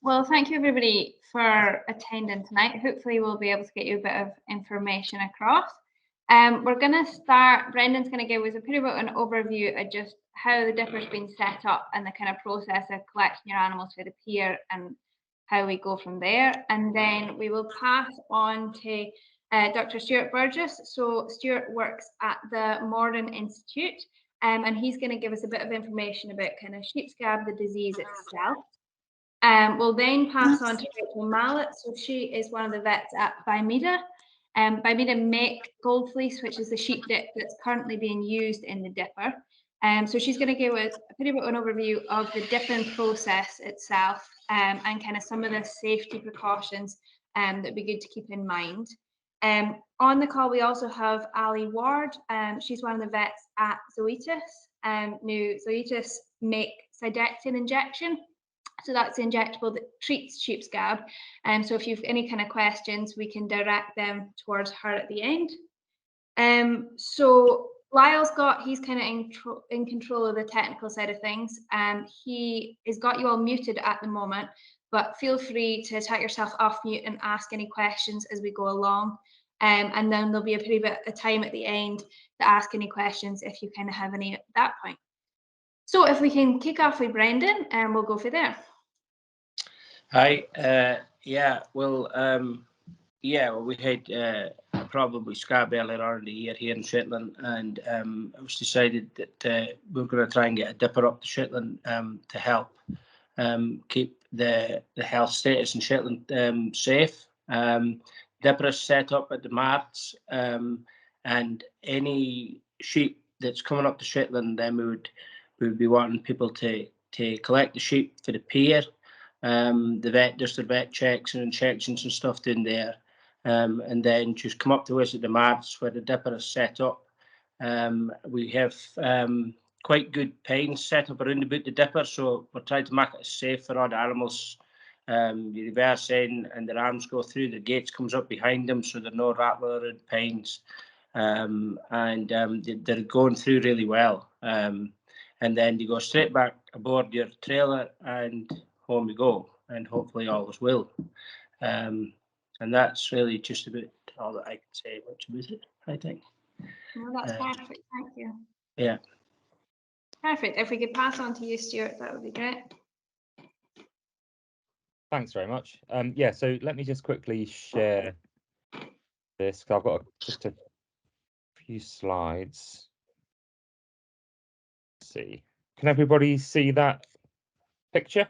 Well, thank you everybody for attending tonight. Hopefully we'll be able to get you a bit of information across. We're going to start, Brendan's going to give us a pretty bit of an overview of just how the dipper's been set up and the kind of process of collecting your animals for the pier and how we go from there. And then we will pass on to Dr. Stewart Burgess. So Stewart works at the Moredun Institute, and he's going to give us a bit of information about kind of sheep scab, the disease itself. We'll then pass on to Rachel Mallet. So she is one of the vets at Bimeda. Bimeda make gold fleece, which is the sheep dip that's currently being used in the dipper. So she's going to give us a pretty bit of an overview of the dipping process itself, and kind of some of the safety precautions that'd be good to keep in mind. On the call, we also have Ali Ward. She's one of the vets at Zoetis. Now, Zoetis make Cydectin injection. So that's the injectable that treats sheep scab. So if you've any kind of questions, we can direct them towards her at the end. So Lyle's he's kind of in control of the technical side of things. He has got you all muted at the moment, but feel free to take yourself off mute and ask any questions as we go along. And then there'll be a pretty bit of time at the end to ask any questions if you kind of have any at that point. So if we can kick off with Brendan, and we'll go for there. Hi. We had a problem with scab earlier on in the year here in Shetland, and it was decided that we were going to try and get a dipper up to Shetland to help keep the health status in Shetland safe. Dipper is set up at the marts, and any sheep that's coming up to Shetland, then we would be wanting people to collect the sheep for the pier. The vet does the vet checks and injections and stuff down there, and then just come up to us at the marts where the dipper is set up. We have quite good pens set up around about the dipper, so we're trying to make it safe for all the animals. You reverse in and their arms go through, the gates comes up behind them, so there's no rattling around pens, and they're going through really well. And then you go straight back aboard your trailer and home we go, and hopefully all is well. And that's really just about all that I can say much about it, I think. Well, that's perfect. Thank you. Yeah. Perfect. If we could pass on to you, Stuart, that would be great. Thanks very much. So let me just quickly share this. I've got just a few slides. Let's see. Can everybody see that picture?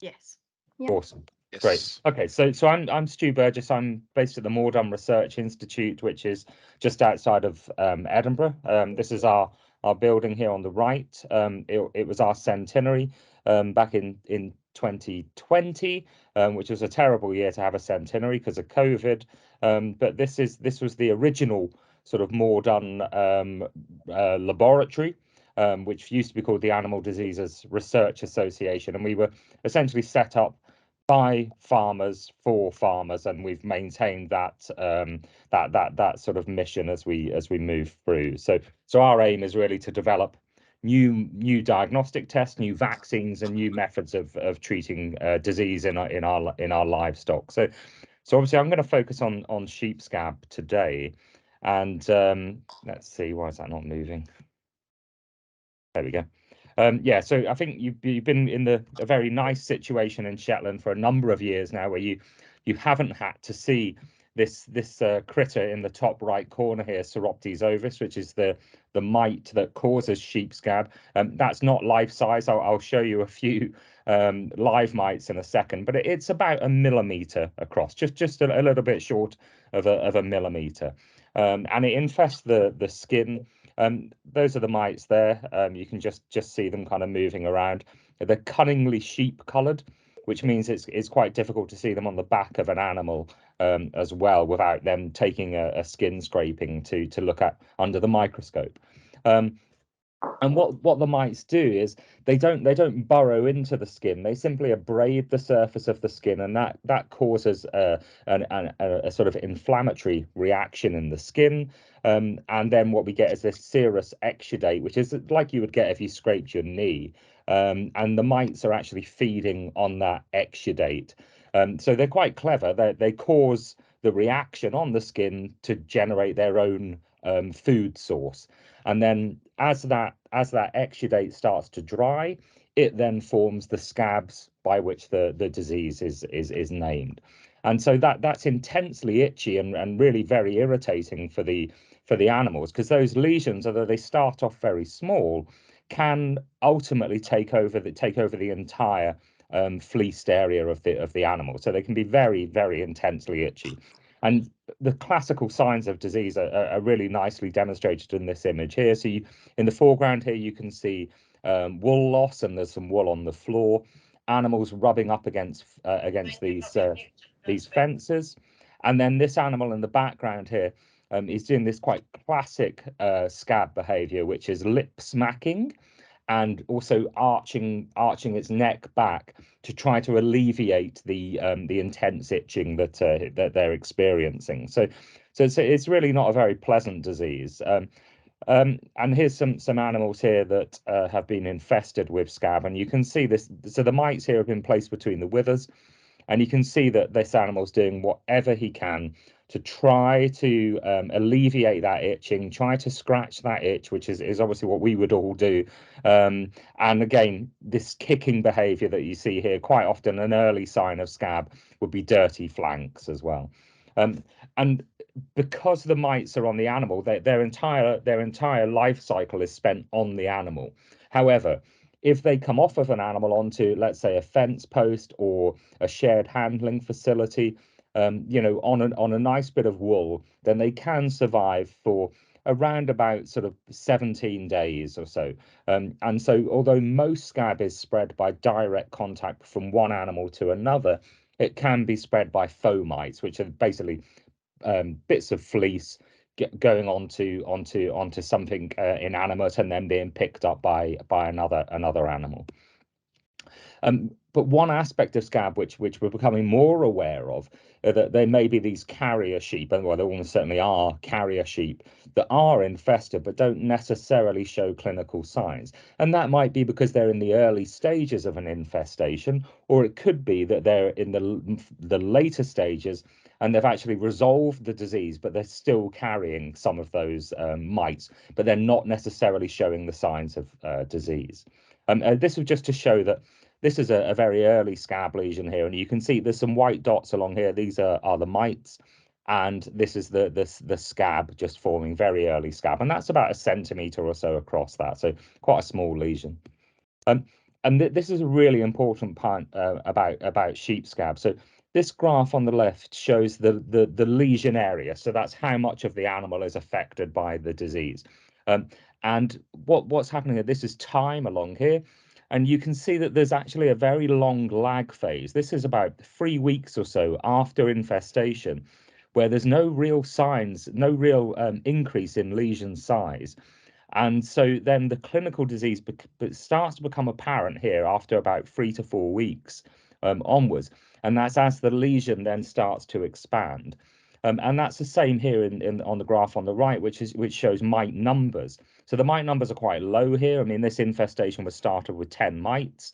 Yes. Awesome. Yes. Great. Okay, so I'm Stu Burgess. I'm based at the Moredun Research Institute, which is just outside of Edinburgh. This is our building here on the right. It was our centenary back in 2020, which was a terrible year to have a centenary because of COVID. But this was the original sort of Moredun laboratory, which used to be called the Animal Diseases Research Association, and we were essentially set up by farmers for farmers, and we've maintained that that sort of mission as we move through. So our aim is really to develop new diagnostic tests, new vaccines, and new methods of treating disease in our livestock. So obviously I'm going to focus on sheep scab today, and let's see, why is that not moving? There we go. So I think you've been in a very nice situation in Shetland for a number of years now, where you haven't had to see this critter in the top right corner here, Sauroptes ovis, which is the mite that causes sheep scab. That's not life size. I'll show you a few live mites in a second, but it's about 1 millimeter across, just a little bit short of a millimeter, and it infests the skin. Those are the mites there. You can just see them kind of moving around. They're cunningly sheep coloured, which means it's quite difficult to see them on the back of an animal as well, without them taking a skin scraping to look at under the microscope. And what the mites do is they don't burrow into the skin. They simply abrade the surface of the skin, and that causes a sort of inflammatory reaction in the skin. And then what we get is this serous exudate, which is like you would get if you scraped your knee. and the mites are actually feeding on that exudate. So they're quite clever. They cause the reaction on the skin to generate their own food source, and then as that exudate starts to dry, it then forms the scabs by which the disease is named. And so that's intensely itchy and really very irritating for the animals, because those lesions, although they start off very small, can ultimately take over the entire fleeced area of the animal. So they can be very, very intensely itchy. And the classical signs of disease are really nicely demonstrated in this image here. So in the foreground here, you can see wool loss, and there's some wool on the floor. Animals rubbing up against these fences, and then this animal in the background here is doing this quite classic scab behavior, which is lip smacking and also arching its neck back to try to alleviate the intense itching that they're experiencing. So it's really not a very pleasant disease. And here's some animals here that have been infested with scab, and you can see this. So the mites here have been placed between the withers, and you can see that this animal's doing whatever he can to try to alleviate that itching, try to scratch that itch, which is obviously what we would all do. And again, this kicking behavior that you see here, quite often an early sign of scab would be dirty flanks as well. And because the mites are on the animal, their entire life cycle is spent on the animal. However, if they come off of an animal onto, let's say, a fence post or a shared handling facility, on a nice bit of wool, then they can survive for around about sort of 17 days or so. And so although most scab is spread by direct contact from one animal to another, it can be spread by fomites, which are basically bits of fleece going onto something inanimate and then being picked up by another animal. But one aspect of scab which we're becoming more aware of, that there may be these carrier sheep, and well, there almost certainly are carrier sheep that are infested but don't necessarily show clinical signs. And that might be because they're in the early stages of an infestation, or it could be that they're in the later stages and they've actually resolved the disease, but they're still carrying some of those mites, but they're not necessarily showing the signs of disease. This was just to show that this is a very early scab lesion here, and you can see there's some white dots along here. These are the mites, and this is the scab just forming, very early scab, and that's about 1 centimetre or so across that, so quite a small lesion. And this is a really important part about sheep scab. So this graph on the left shows the lesion area, so that's how much of the animal is affected by the disease. And what's happening here, this is time along here. And you can see that there's actually a very long lag phase. This is about 3 weeks or so after infestation, where there's no real signs, no real increase in lesion size. And so then the clinical disease starts to become apparent here after about 3 to 4 weeks onwards. And that's as the lesion then starts to expand. And that's the same here on the graph on the right, which shows mite numbers. So the mite numbers are quite low here. I mean, this infestation was started with 10 mites,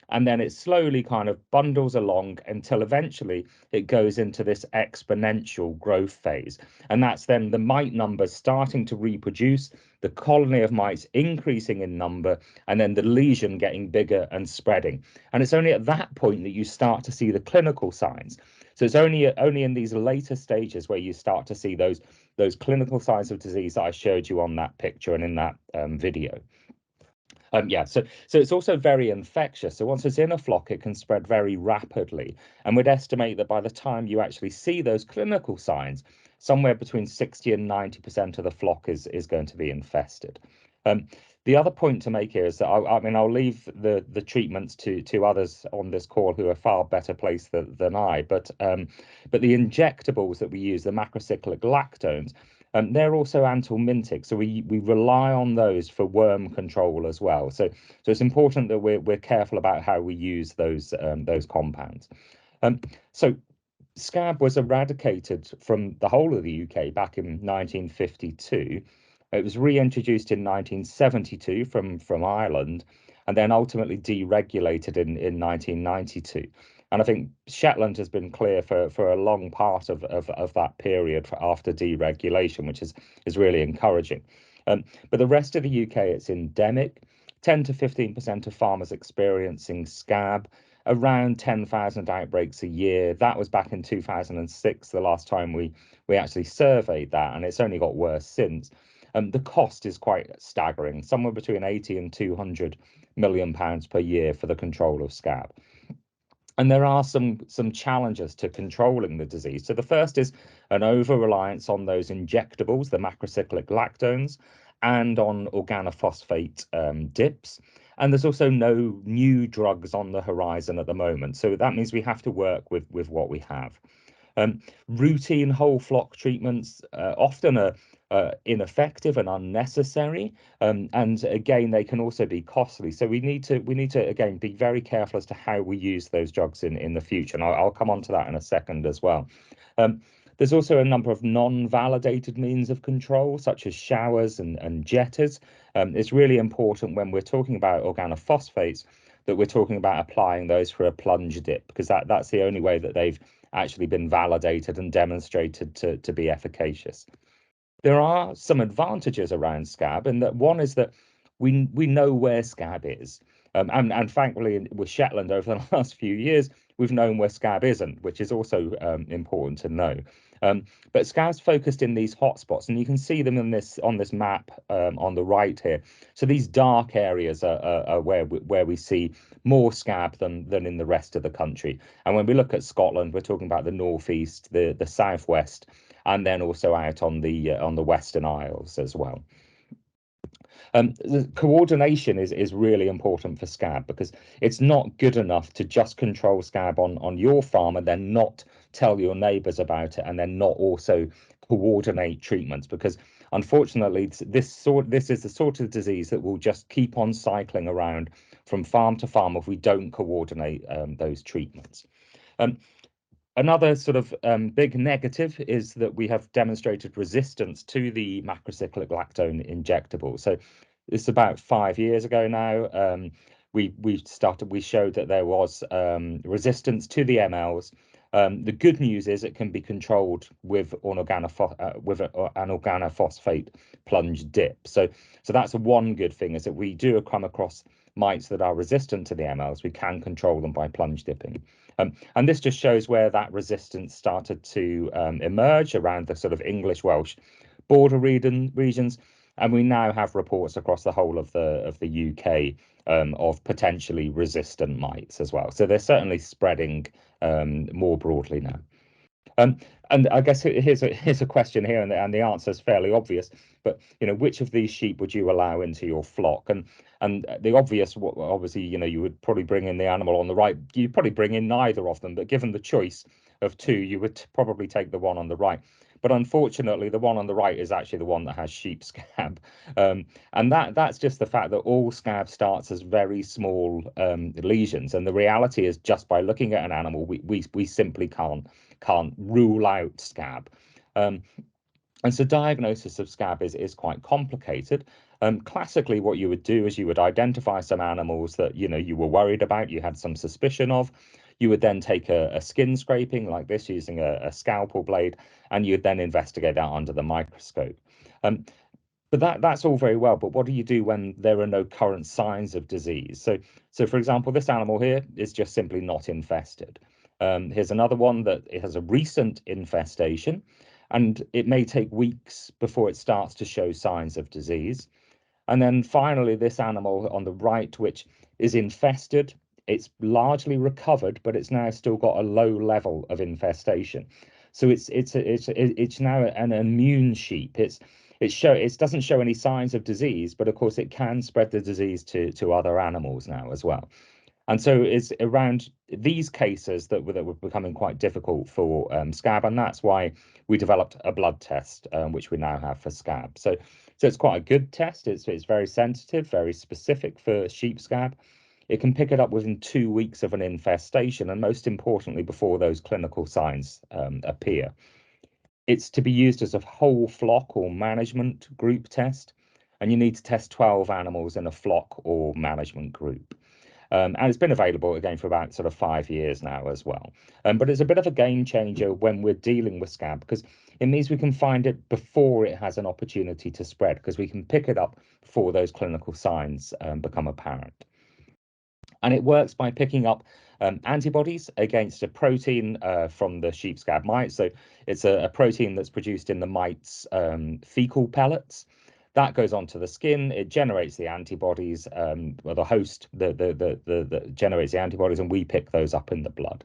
and then it slowly kind of bundles along until eventually it goes into this exponential growth phase. And that's then the mite numbers starting to reproduce, the colony of mites increasing in number, and then the lesion getting bigger and spreading. And it's only at that point that you start to see the clinical signs. So it's only in these later stages where you start to see those clinical signs of disease that I showed you on that picture and in that video. So it's also very infectious. So once it's in a flock, it can spread very rapidly. And we'd estimate that by the time you actually see those clinical signs, somewhere between 60 and 90% of the flock is going to be infested. The other point to make here is that I'll leave the treatments to others on this call who are far better placed than I. But the injectables that we use, the macrocyclic lactones, they're also anthelmintic, so we rely on those for worm control as well. So it's important that we're careful about how we use those compounds. So scab was eradicated from the whole of the UK back in 1952. It was reintroduced in 1972 from Ireland, and then ultimately deregulated in 1992. And I think Shetland has been clear for a long part of that period after deregulation, which is really encouraging. But the rest of the UK, it's endemic. 10 to 15% of farmers experiencing scab, around 10,000 outbreaks a year. That was back in 2006, the last time we actually surveyed that, and it's only got worse since. The cost is quite staggering, somewhere between 80 and 200 million pounds per year for the control of scab. And there are some challenges to controlling the disease. So the first is an over-reliance on those injectables, the macrocyclic lactones, and on organophosphate dips. And there's also no new drugs on the horizon at the moment. So that means we have to work with what we have. Routine whole flock treatments often are ineffective and unnecessary, and again they can also be costly. So we need to again be very careful as to how we use those drugs in the future, and I'll come on to that in a second as well. There's also a number of non-validated means of control, such as showers and jetters. It's really important when we're talking about organophosphates that we're talking about applying those for a plunge dip, because that's the only way that they've actually been validated and demonstrated to be efficacious. There are some advantages around scab, and that one is that we know where scab is. And thankfully with Shetland over the last few years, we've known where scab isn't, which is also important to know. But scab's focused in these hotspots, and you can see them on this map on the right here. So these dark areas are where we see more scab than in the rest of the country. And when we look at Scotland, we're talking about the northeast, the southwest, and then also out on the Western Isles as well. The coordination is really important for scab, because it's not good enough to just control scab on your farm and then not tell your neighbours about it, and then not also coordinate treatments, because unfortunately this is the sort of disease that will just keep on cycling around from farm to farm if we don't coordinate those treatments. Another sort of big negative is that we have demonstrated resistance to the macrocyclic lactone injectable. So it's about 5 years ago now. We showed that there was resistance to the MLs. The good news is it can be controlled with an organophosphate plunge dip. So that's one good thing, is that we do come across mites that are resistant to the MLs. We can control them by plunge dipping. And this just shows where that resistance started to emerge around the sort of English-Welsh border regions. And we now have reports across the whole of the UK of potentially resistant mites as well. So they're certainly spreading more broadly now. And I guess here's a question here, and the answer is fairly obvious. But which of these sheep would you allow into your flock? And the obvious, obviously, you would probably bring in the animal on the right. You'd probably bring in neither of them. But given the choice of two, you would probably take the one on the right. But unfortunately, the one on the right is actually the one that has sheep scab. And that's just the fact that all scab starts as very small lesions. And the reality is, just by looking at an animal, we simply can't rule out scab. And so diagnosis of scab is quite complicated. Classically, what you would do is you would identify some animals that you were worried about, you had some suspicion of. You would then take a skin scraping like this using a scalpel blade, and you'd then investigate that under the microscope. But that's all very well, but what do you do when there are no current signs of disease? So for example, this animal here is just simply not infested. Here's another one that it has a recent infestation, and it may take weeks before it starts to show signs of disease. And then finally, this animal on the right, which is infested, it's largely recovered, but it's now still got a low level of infestation. So it's now an immune sheep. It doesn't show any signs of disease, but of course it can spread the disease to other animals now as well. And so it's around these cases that were becoming quite difficult for scab, and that's why we developed a blood test, which we now have for scab. So it's quite a good test. It's very sensitive, very specific for sheep scab. It can pick it up within 2 weeks of an infestation, and most importantly, before those clinical signs appear. It's to be used as a whole flock or management group test. and you need to test 12 animals in a flock or management group. And it's been available again for about sort of 5 years now as well. But it's a bit of a game changer when we're dealing with scab, because it means we can find it before it has an opportunity to spread, because we can pick it up before those clinical signs become apparent. And it works by picking up antibodies against a protein from the sheep scab mite. So it's a protein that's produced in the mite's fecal pellets. That goes onto the skin. It generates the antibodies, or the host that generates the antibodies, and we pick those up in the blood.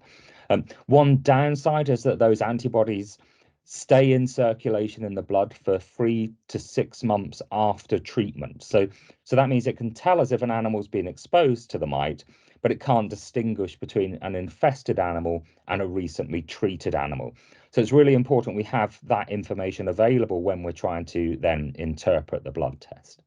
One downside is that those antibodies stay in circulation in the blood for 3 to 6 months after treatment. So that means it can tell us if an animal's been exposed to the mite, but it can't distinguish between an infested animal and a recently treated animal. So it's really important we have that information available when we're trying to then interpret the blood test.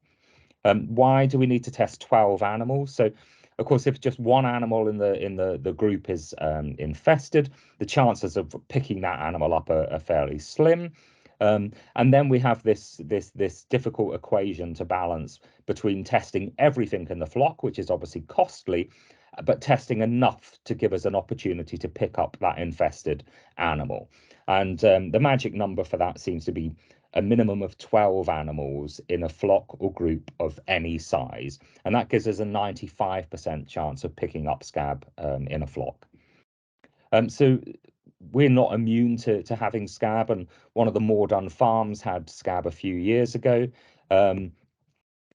Why do we need to test 12 animals? So, of course, if just one animal in the group is infested, the chances of picking that animal up are fairly slim. And then we have this difficult equation to balance between testing everything in the flock, which is obviously costly, but testing enough to give us an opportunity to pick up that infested animal. And the magic number for that seems to be a minimum of 12 animals in a flock or group of any size. And that gives us a 95% chance of picking up scab in a flock. So we're not immune to having scab, and one of the Moredun farms had scab a few years ago.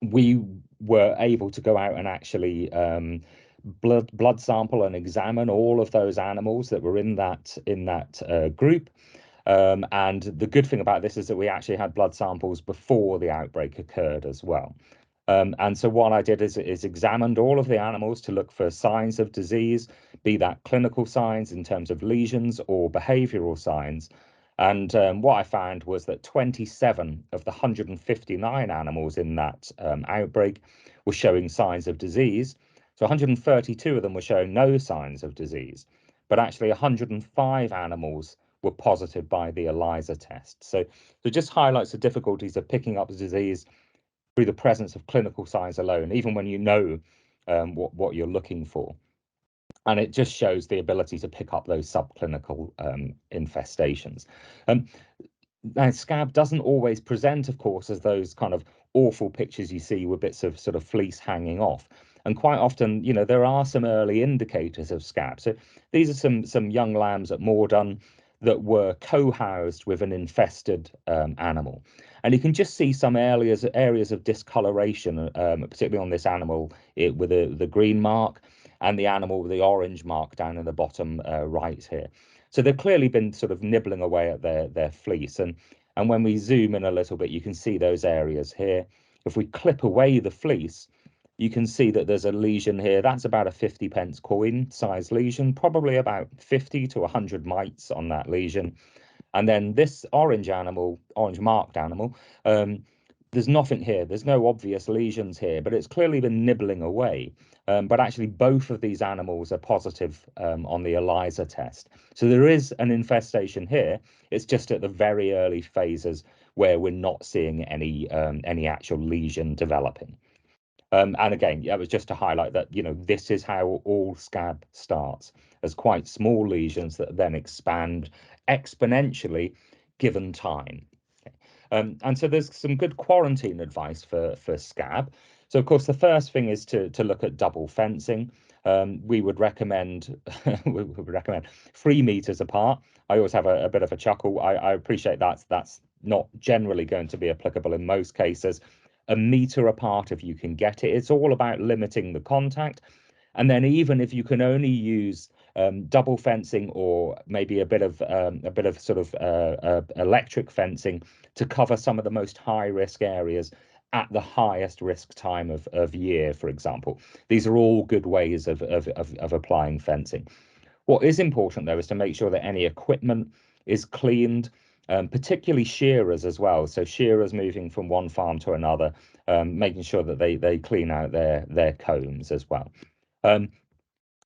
We were able to go out and actually blood sample and examine all of those animals that were in that group. And the good thing about this is that we actually had blood samples before the outbreak occurred as well. And so what I did is examined all of the animals to look for signs of disease, be that clinical signs in terms of lesions or behavioural signs. And what I found was that 27 of the 159 animals in that outbreak were showing signs of disease. So 132 of them were showing no signs of disease, but actually 105 animals were positive by the ELISA test. So it just highlights the difficulties of picking up the disease through the presence of clinical signs alone, even when you know what you're looking for. And it just shows the ability to pick up those subclinical infestations. Now, scab doesn't always present, of course, as those kind of awful pictures you see with bits of sort of fleece hanging off. And quite often, you know, there are some early indicators of scab. So these are some young lambs at Moredun that were co-housed with an infested animal. And you can just see some areas of discoloration, particularly on this animal with the green mark, and the animal with the orange mark down in the bottom right here. So they've clearly been sort of nibbling away at their fleece. And when we zoom in a little bit, you can see those areas here. If we clip away the fleece, you can see that there's a lesion here. That's about a 50p coin size lesion, probably about 50 to 100 mites on that lesion. And then this orange marked animal, there's nothing here. There's no obvious lesions here, but it's clearly been nibbling away. But actually, both of these animals are positive on the ELISA test. So there is an infestation here. It's just at the very early phases where we're not seeing any actual lesion developing. And again, that was just to highlight that, you know, this is how all scab starts, as quite small lesions that then expand exponentially given time. And so there's some good quarantine advice for scab. So, of course, the first thing is to look at double fencing. We would recommend 3 meters apart. I always have a bit of a chuckle. I appreciate that's not generally going to be applicable in most cases. 1 meter apart if you can get it. It's all about limiting the contact. And then even if you can only use double fencing or maybe a bit of sort of electric fencing to cover some of the most high risk areas at the highest risk time of year, for example. These are all good ways of applying fencing. What is important, though, is to make sure that any equipment is cleaned, particularly shearers as well. So shearers moving from one farm to another, making sure that they clean out their combs as well. And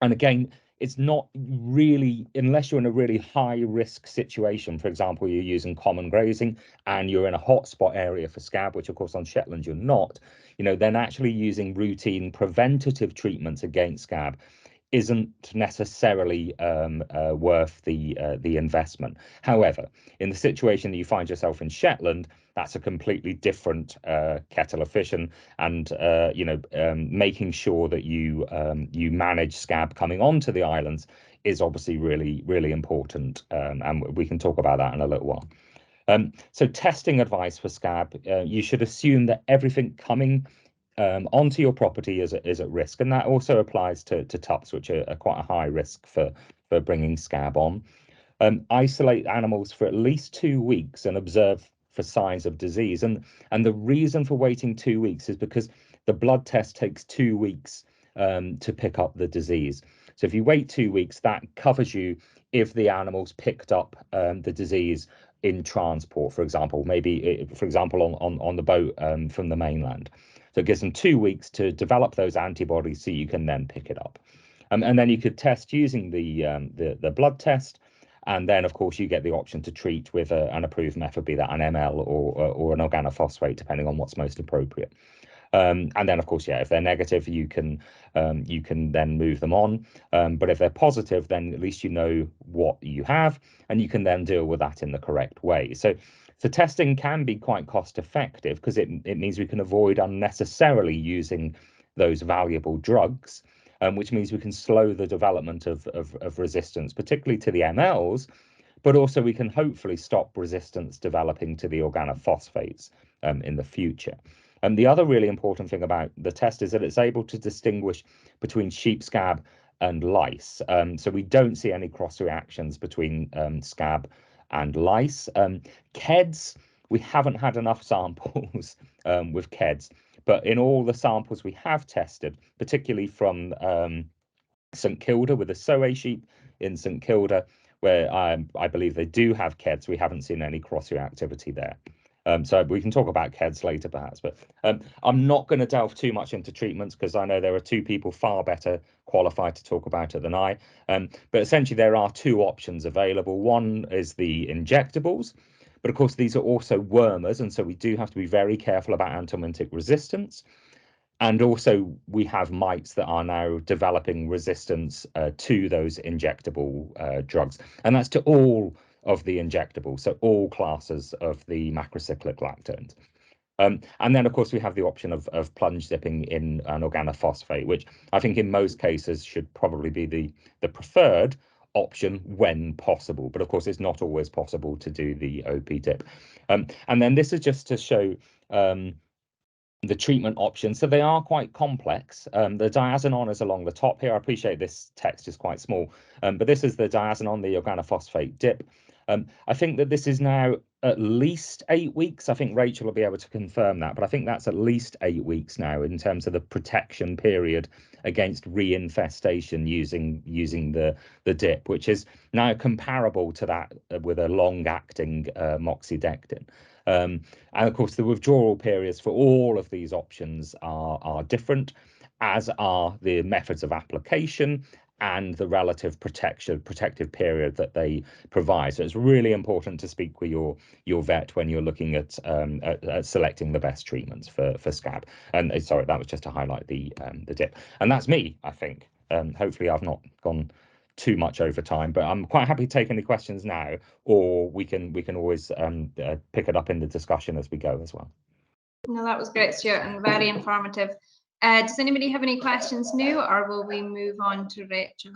again, it's not really, unless you're in a really high risk situation, for example, you're using common grazing and you're in a hotspot area for scab, which of course on Shetland you're not, then actually using routine preventative treatments against scab isn't necessarily worth the investment. However, in the situation that you find yourself in Shetland, that's a completely different kettle of fish, and making sure that you manage scab coming onto the islands is obviously really, really important, and we can talk about that in a little while. So testing advice for scab, you should assume that everything coming onto your property is at risk, and that also applies to tups, which are quite a high risk for bringing scab on. Isolate animals for at least 2 weeks and observe for signs of disease, and the reason for waiting 2 weeks is because the blood test takes 2 weeks to pick up the disease. So if you wait 2 weeks, that covers you if the animals picked up the disease in transport, for example, maybe on the boat from the mainland. So it gives them 2 weeks to develop those antibodies so you can then pick it up. And then you could test using the blood test. And then, of course, you get the option to treat with an approved method, be that an ML or an organophosphate, depending on what's most appropriate. And then, of course, if they're negative, you can then move them on. But if they're positive, then at least you know what you have, and you can then deal with that in the correct way. So testing can be quite cost effective because it means we can avoid unnecessarily using those valuable drugs, which means we can slow the development of resistance, particularly to the MLs, but also we can hopefully stop resistance developing to the organophosphates in the future. And the other really important thing about the test is that it's able to distinguish between sheep scab and lice. So we don't see any cross reactions between scab and lice. KEDs, we haven't had enough samples with KEDs, but in all the samples we have tested, particularly from St Kilda with the Soay sheep in St Kilda, where I believe they do have KEDs, we haven't seen any cross-reactivity there. So we can talk about KEDs later perhaps, but I'm not going to delve too much into treatments because I know there are two people far better qualified to talk about it than I. But essentially there are two options available. One is the injectables, but of course these are also wormers, and so we do have to be very careful about anthelmintic resistance. And also we have mites that are now developing resistance to those injectable drugs, and that's to all of the injectables, so all classes of the macrocyclic lactones. And then, of course, we have the option of plunge dipping in an organophosphate, which I think in most cases should probably be the preferred option when possible. But of course, it's not always possible to do the OP dip. And then this is just to show the treatment options. So they are quite complex. The diazinon is along the top here. I appreciate this text is quite small, but this is the diazinon, the organophosphate dip. I think that this is now at least 8 weeks. I think Rachel will be able to confirm that, but I think that's at least 8 weeks now in terms of the protection period against reinfestation using the dip, which is now comparable to that with a long-acting moxidectin. And of course, the withdrawal periods for all of these options are different, as are the methods of application and the relative protective period that they provide. So it's really important to speak with your vet when you're looking at selecting the best treatments for scab. And sorry, that was just to highlight the dip. And that's me, I think. Hopefully I've not gone too much over time, but I'm quite happy to take any questions now, or we can always pick it up in the discussion as we go as well. No, that was great, Stuart, and very informative. Does anybody have any questions now, or will we move on to Rachel?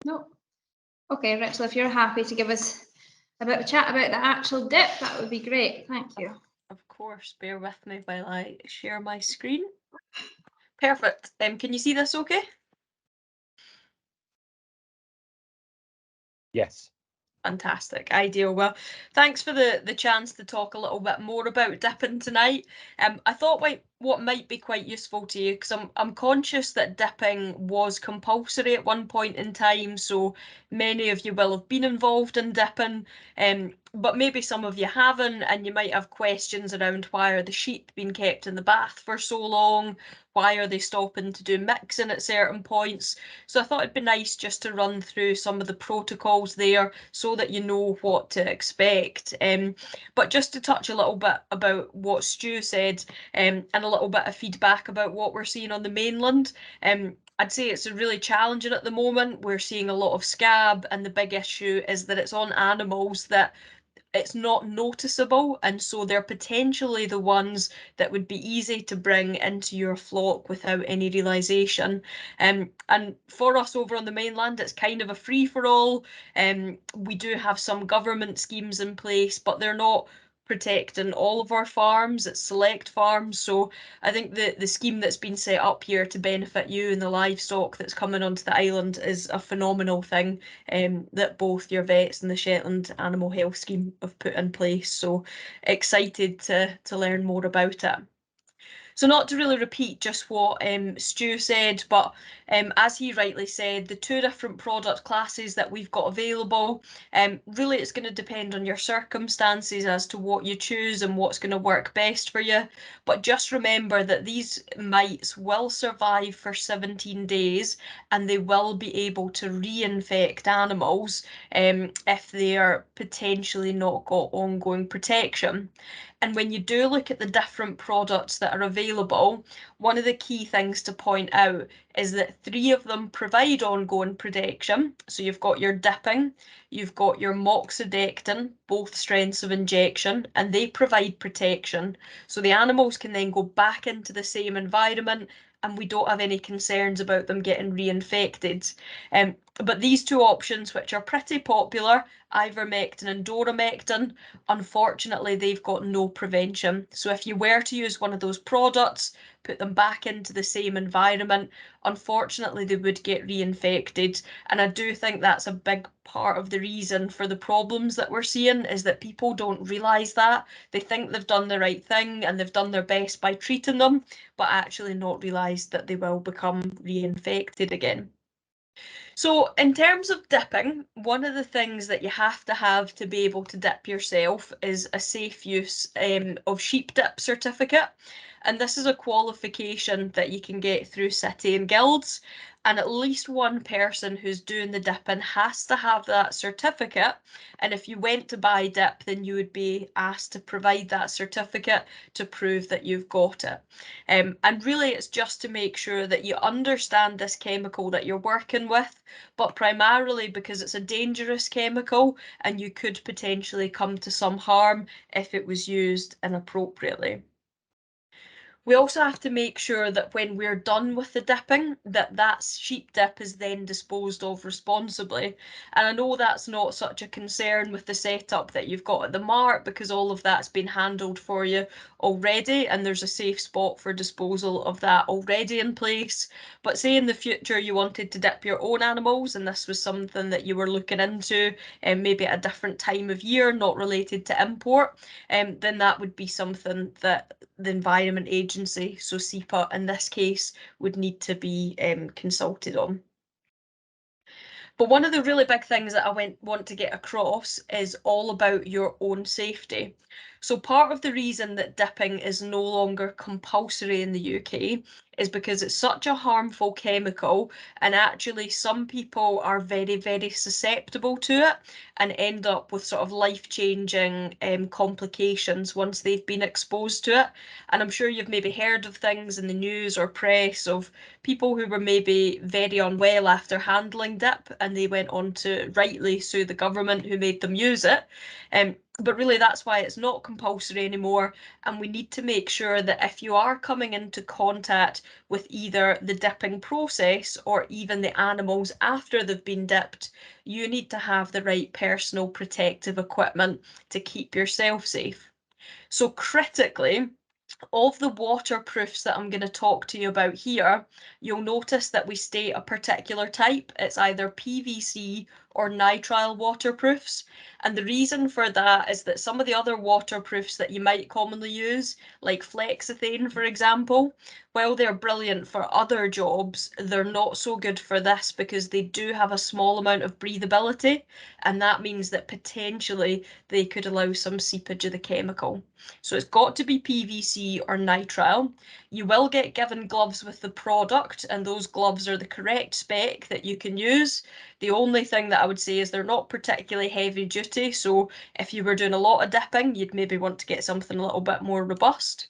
No. Okay, Rachel, if you're happy to give us a bit of a chat about the actual dip, that would be great. Thank you. Of course, bear with me while I share my screen. Perfect. Can you see this okay? Yes. Fantastic, ideal. Well, thanks for the chance to talk a little bit more about dipping tonight. I thought what might be quite useful to you, because I'm conscious that dipping was compulsory at one point in time, so many of you will have been involved in dipping, but maybe some of you haven't, and you might have questions around why are the sheep being kept in the bath for so long, why are they stopping to do mixing at certain points. So I thought it'd be nice just to run through some of the protocols there so that you know what to expect. But just to touch a little bit about what Stu said, and a little bit of feedback about what we're seeing on the mainland. I'd say it's really challenging at the moment. We're seeing a lot of scab, and the big issue is that it's on animals that it's not noticeable, and so they're potentially the ones that would be easy to bring into your flock without any realisation. And for us over on the mainland, it's kind of a free-for-all. We do have some government schemes in place, but they're not protecting all of our farms. It's select farms. So I think the scheme that's been set up here to benefit you and the livestock that's coming onto the island is a phenomenal thing, that both your vets and the Shetland Animal Health Scheme have put in place. So excited to learn more about it. So not to really repeat just what Stu said, but as he rightly said, the two different product classes that we've got available, really it's going to depend on your circumstances as to what you choose and what's going to work best for you. But just remember that these mites will survive for 17 days and they will be able to reinfect animals if they are potentially not got ongoing protection. And when you do look at the different products that are available, one of the key things to point out is that 3 of them provide ongoing protection. So you've got your dipping, you've got your moxidectin, both strengths of injection, and they provide protection. So the animals can then go back into the same environment and we don't have any concerns about them getting reinfected. But these 2 options, which are pretty popular, ivermectin and doramectin, unfortunately they've got no prevention. So if you were to use one of those products, put them back into the same environment, unfortunately they would get reinfected. And I do think that's a big part of the reason for the problems that we're seeing, is that people don't realise that. They think they've done the right thing and they've done their best by treating them, but actually not realise that they will become reinfected again. So in terms of dipping, one of the things that you have to be able to dip yourself is a safe use of sheep dip certificate. And this is a qualification that you can get through city and guilds. And at least one person who's doing the dipping has to have that certificate. And if you went to buy dip, then you would be asked to provide that certificate to prove that you've got it. And really it's just to make sure that you understand this chemical that you're working with, but primarily because it's a dangerous chemical and you could potentially come to some harm if it was used inappropriately. We also have to make sure that when we're done with the dipping, that sheep dip is then disposed of responsibly. And I know that's not such a concern with the setup that you've got at the mart, because all of that's been handled for you already and there's a safe spot for disposal of that already in place. But say in the future you wanted to dip your own animals and this was something that you were looking into, and maybe at a different time of year, not related to import, then that would be something that the Environment Agency, so SEPA in this case, would need to be consulted on. But one of the really big things that I want to get across is all about your own safety. So part of the reason that dipping is no longer compulsory in the UK is because it's such a harmful chemical, and actually some people are very, very susceptible to it and end up with sort of life-changing complications once they've been exposed to it. And I'm sure you've maybe heard of things in the news or press of people who were maybe very unwell after handling dip and they went on to rightly sue the government who made them use it. But really that's why it's not compulsory anymore, and we need to make sure that if you are coming into contact with either the dipping process or even the animals after they've been dipped, you need to have the right personal protective equipment to keep yourself safe. So critically, of the waterproofs that I'm going to talk to you about here, you'll notice that we state a particular type. It's either PVC or nitrile waterproofs. And the reason for that is that some of the other waterproofs that you might commonly use, like Flexithane, for example, while they're brilliant for other jobs, they're not so good for this because they do have a small amount of breathability, and that means that potentially they could allow some seepage of the chemical. So it's got to be PVC or nitrile. You will get given gloves with the product, and those gloves are the correct spec that you can use. The only thing that I would say is they're not particularly heavy duty, so if you were doing a lot of dipping, you'd maybe want to get something a little bit more robust.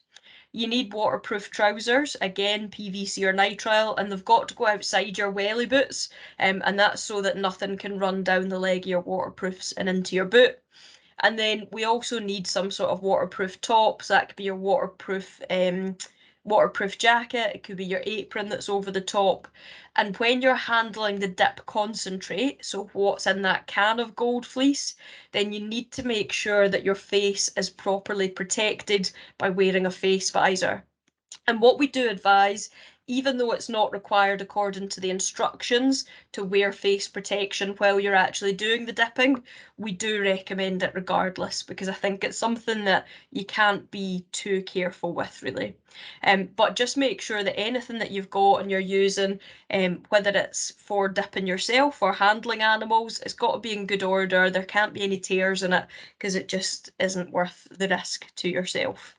You need waterproof trousers, again PVC or nitrile, and they've got to go outside your welly boots, and that's so that nothing can run down the leg of your waterproofs and into your boot. And then we also need some sort of waterproof tops. That could be your waterproof jacket, it could be your apron that's over the top. And when you're handling the dip concentrate, so what's in that can of gold fleece, then you need to make sure that your face is properly protected by wearing a face visor. And what we do advise, even though it's not required according to the instructions to wear face protection while you're actually doing the dipping, we do recommend it regardless, because I think it's something that you can't be too careful with, really. But just make sure that anything that you've got and you're using, whether it's for dipping yourself or handling animals, it's got to be in good order. There can't be any tears in it, because it just isn't worth the risk to yourself.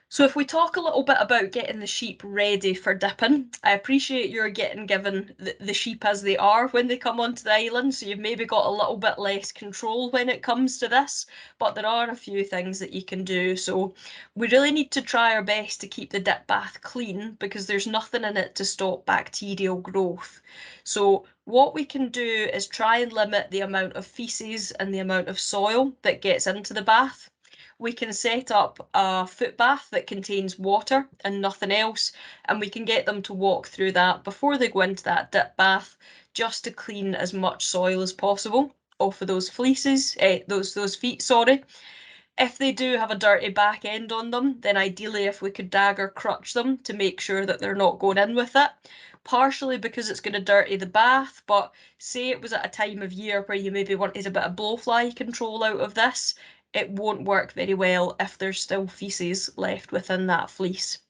So if we talk a little bit about getting the sheep ready for dipping, I appreciate you're getting given the sheep as they are when they come onto the island, so you've maybe got a little bit less control when it comes to this, but there are a few things that you can do. So we really need to try our best to keep the dip bath clean, because there's nothing in it to stop bacterial growth. So what we can do is try and limit the amount of feces and the amount of soil that gets into the bath. We can set up a foot bath that contains water and nothing else, and we can get them to walk through that before they go into that dip bath, just to clean as much soil as possible off of those fleeces, those feet, sorry. If they do have a dirty back end on them, then ideally if we could dagger crutch them to make sure that they're not going in with it. Partially because it's going to dirty the bath, but say it was at a time of year where you maybe wanted a bit of blowfly control out of this, it won't work very well if there's still feces left within that fleece.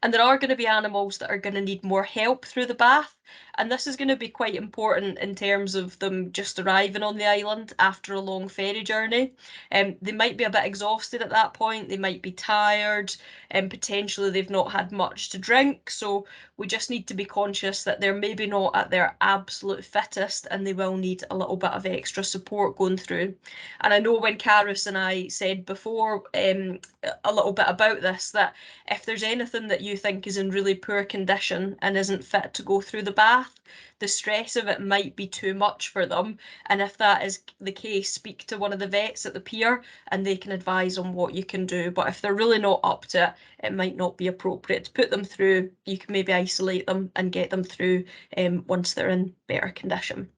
And there are going to be animals that are going to need more help through the bath, and this is going to be quite important in terms of them just arriving on the island after a long ferry journey. They might be a bit exhausted at that point, they might be tired, and potentially they've not had much to drink, so we just need to be conscious that they're maybe not at their absolute fittest and they will need a little bit of extra support going through. And I know when Caris and I said before a little bit about this, that if there's anything that you think is in really poor condition and isn't fit to go through the bath, the stress of it might be too much for them. And if that is the case, speak to one of the vets at the pier and they can advise on what you can do. But if they're really not up to it, it might not be appropriate to put them through. You can maybe isolate them and get them through once they're in better condition.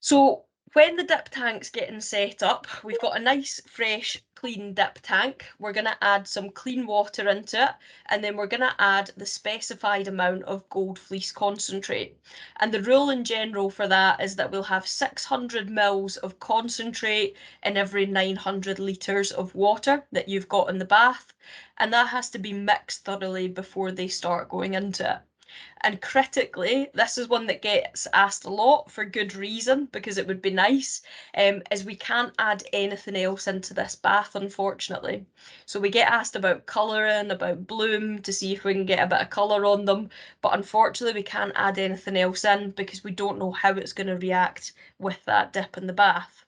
So when the dip tank's getting set up, we've got a nice, fresh, clean dip tank. We're going to add some clean water into it, and then we're going to add the specified amount of gold fleece concentrate. And the rule in general for that is that we'll have 600 mils of concentrate in every 900 litres of water that you've got in the bath, and that has to be mixed thoroughly before they start going into it. And critically, this is one that gets asked a lot for good reason, because it would be nice, is we can't add anything else into this bath, unfortunately. So we get asked about colouring, about bloom, to see if we can get a bit of colour on them, but unfortunately we can't add anything else in because we don't know how it's going to react with that dip in the bath.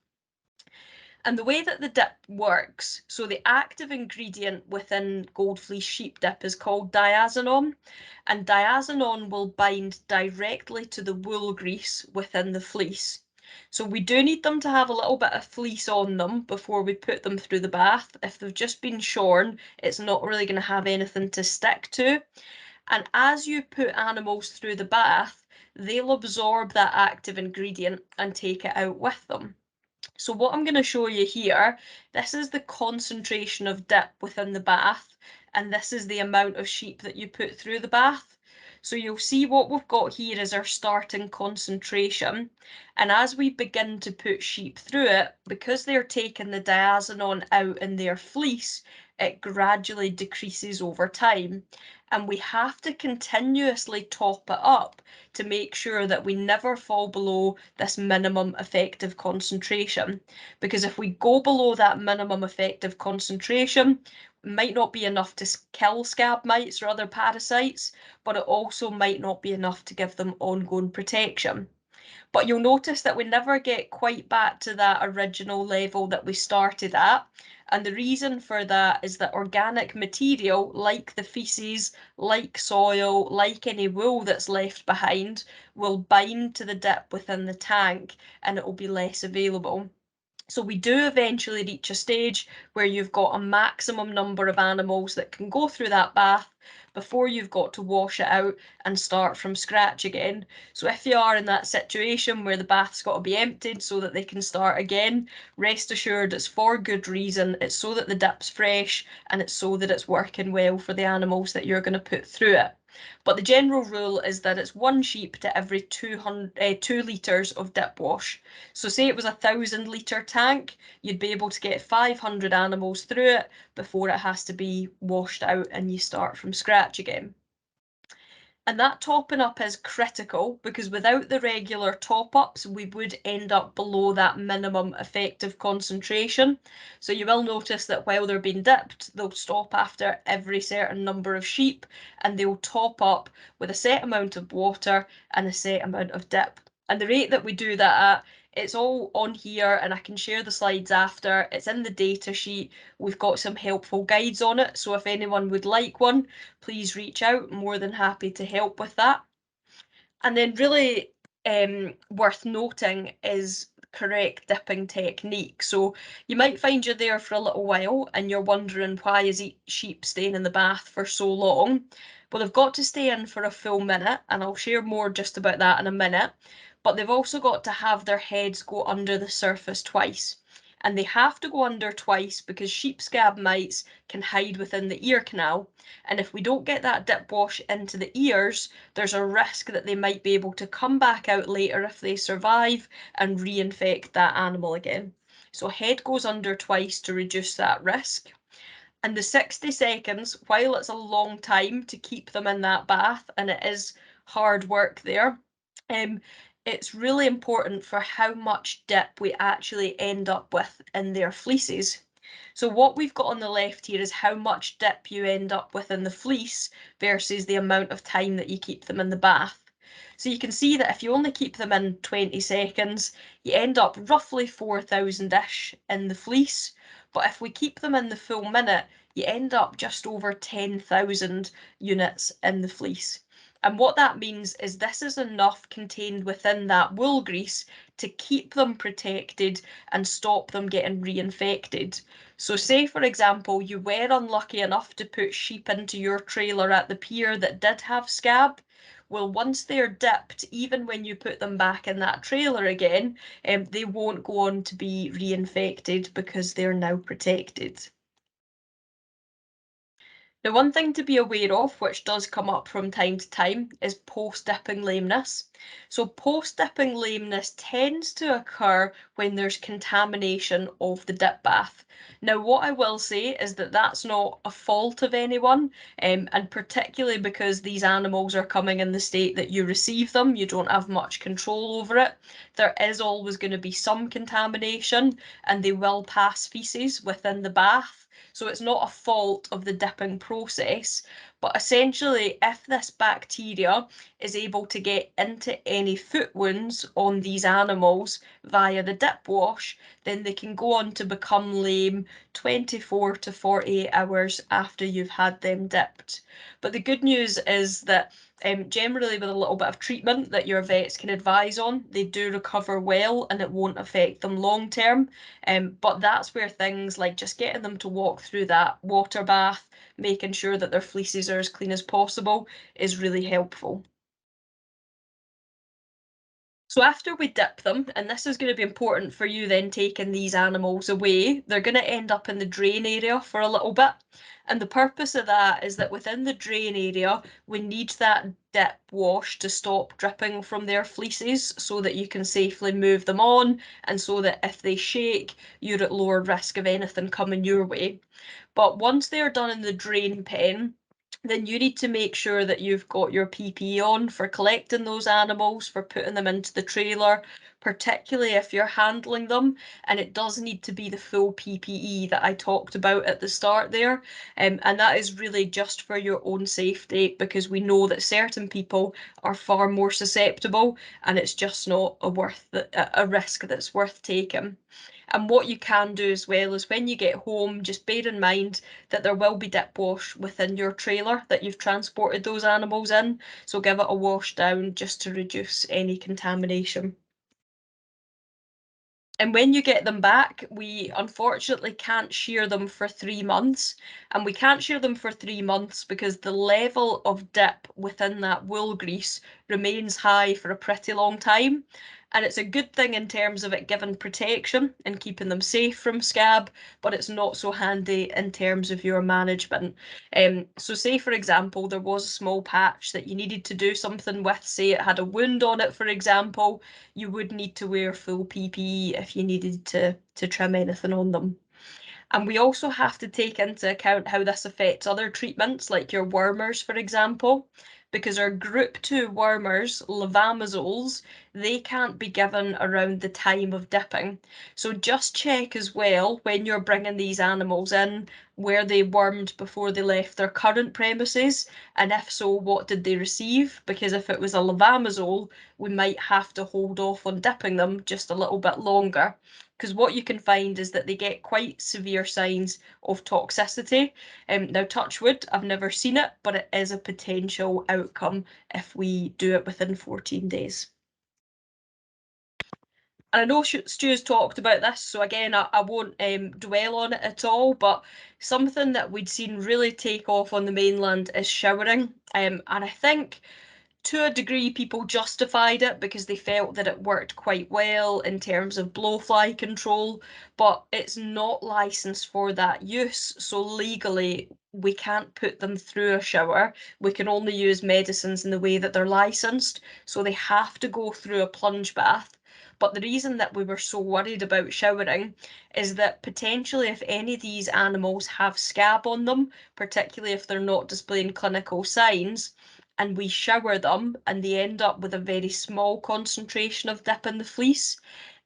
And the way that the dip works, so the active ingredient within gold fleece sheep dip is called diazinon, and diazinon will bind directly to the wool grease within the fleece. So we do need them to have a little bit of fleece on them before we put them through the bath. If they've just been shorn, it's not really going to have anything to stick to. And as you put animals through the bath, they'll absorb that active ingredient and take it out with them. So what I'm going to show you here, this is the concentration of dip within the bath, and this is the amount of sheep that you put through the bath. So you'll see what we've got here is our starting concentration, and as we begin to put sheep through it, because they're taking the diazinon out in their fleece, it gradually decreases over time, and we have to continuously top it up to make sure that we never fall below this minimum effective concentration, because if we go below that minimum effective concentration, it might not be enough to kill scab mites or other parasites, but it also might not be enough to give them ongoing protection. But you'll notice that we never get quite back to that original level that we started at. And the reason for that is that organic material, like the faeces, like soil, like any wool that's left behind, will bind to the dip within the tank and it will be less available. So we do eventually reach a stage where you've got a maximum number of animals that can go through that bath before you've got to wash it out and start from scratch again. So if you are in that situation where the bath's got to be emptied so that they can start again, rest assured it's for good reason. It's so that the dip's fresh and it's so that it's working well for the animals that you're going to put through it. But the general rule is that it's 1 sheep to every 2 litres of dip wash. So say it was a 1,000 litre tank, you'd be able to get 500 animals through it before it has to be washed out and you start from scratch again. And that topping up is critical because without the regular top-ups, we would end up below that minimum effective concentration. So you will notice that while they're being dipped, they'll stop after every certain number of sheep and they'll top up with a set amount of water and a set amount of dip. And the rate that we do that at, it's all on here and I can share the slides after. It's in the data sheet. We've got some helpful guides on it. So if anyone would like one, please reach out. More than happy to help with that. And then really worth noting is correct dipping technique. So you might find you're there for a little while and you're wondering why is each sheep staying in the bath for so long? Well, they've got to stay in for a full minute, and I'll share more just about that in a minute. But they've also got to have their heads go under the surface twice. And they have to go under twice because sheep scab mites can hide within the ear canal. And if we don't get that dip wash into the ears, there's a risk that they might be able to come back out later if they survive and reinfect that animal again. So head goes under twice to reduce that risk. And the 60 seconds, while it's a long time to keep them in that bath, and it is hard work there, it's really important for how much dip we actually end up with in their fleeces. So what we've got on the left here is how much dip you end up with in the fleece versus the amount of time that you keep them in the bath. So you can see that if you only keep them in 20 seconds, you end up roughly 4,000-ish in the fleece. But if we keep them in the full minute, you end up just over 10,000 units in the fleece. And what that means is this is enough contained within that wool grease to keep them protected and stop them getting reinfected. So say, for example, you were unlucky enough to put sheep into your trailer at the pier that did have scab. Well, once they're dipped, even when you put them back in that trailer again, they won't go on to be reinfected because they're now protected. Now, one thing to be aware of, which does come up from time to time, is post-dipping lameness. So post-dipping lameness tends to occur when there's contamination of the dip bath. Now, what I will say is that that's not a fault of anyone, and particularly because these animals are coming in the state that you receive them, you don't have much control over it. There is always going to be some contamination and they will pass faeces within the bath. So it's not a fault of the dipping process, but essentially if this bacteria is able to get into any foot wounds on these animals via the dip wash, then they can go on to become lame 24 to 48 hours after you've had them dipped. But the good news is that generally with a little bit of treatment that your vets can advise on, they do recover well and it won't affect them long term. But that's where things like just getting them to walk through that water bath, making sure that their fleeces are as clean as possible is really helpful. So after we dip them, and this is going to be important for you then taking these animals away, they're going to end up in the drain area for a little bit. And the purpose of that is that within the drain area, we need that dip wash to stop dripping from their fleeces so that you can safely move them on, and so that if they shake, you're at lower risk of anything coming your way. But once they're done in the drain pen, then you need to make sure that you've got your PPE on for collecting those animals, for putting them into the trailer, particularly if you're handling them. And it does need to be the full PPE that I talked about at the start there. And that is really just for your own safety, because we know that certain people are far more susceptible, and it's just not a risk that's worth taking. And what you can do as well is when you get home, just bear in mind that there will be dip wash within your trailer that you've transported those animals in. So give it a wash down just to reduce any contamination. And when you get them back, we unfortunately can't shear them for 3 months. And we can't shear them for 3 months because the level of dip within that wool grease remains high for a pretty long time. And it's a good thing in terms of it giving protection and keeping them safe from scab, but it's not so handy in terms of your management. So say, for example, there was a small patch that you needed to do something with, say it had a wound on it, for example, you would need to wear full PPE if you needed to trim anything on them. And we also have to take into account how this affects other treatments, like your wormers, for example, because our group 2 wormers, levamisoles, they can't be given around the time of dipping. So just check as well when you're bringing these animals in, where they wormed before they left their current premises, and if so, what did they receive? Because if it was a levamisole, we might have to hold off on dipping them just a little bit longer. Because what you can find is that they get quite severe signs of toxicity. Now, touch wood, I've never seen it, but it is a potential outcome if we do it within 14 days. And I know Stu's talked about this, so again, I won't dwell on it at all, but something that we'd seen really take off on the mainland is showering. And I think to a degree, people justified it because they felt that it worked quite well in terms of blowfly control, but it's not licensed for that use. So legally, we can't put them through a shower. We can only use medicines in the way that they're licensed. So they have to go through a plunge bath. But the reason that we were so worried about showering is that potentially if any of these animals have scab on them, particularly if they're not displaying clinical signs, and we shower them and they end up with a very small concentration of dip in the fleece,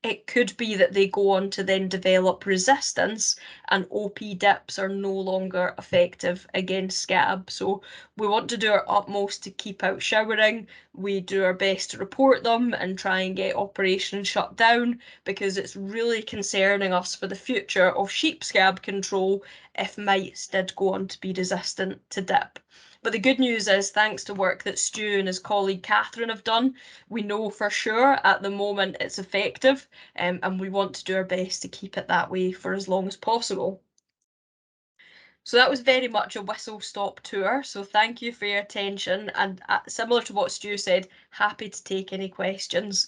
it could be that they go on to then develop resistance, and OP dips are no longer effective against scab. So we want to do our utmost to keep out showering. We do our best to report them and try and get operations shut down, because it's really concerning us for the future of sheep scab control if mites did go on to be resistant to dip. But the good news is, thanks to work that Stu and his colleague Catherine have done, we know for sure at the moment it's effective, and we want to do our best to keep it that way for as long as possible. So that was very much a whistle-stop tour, so thank you for your attention, and similar to what Stu said, happy to take any questions.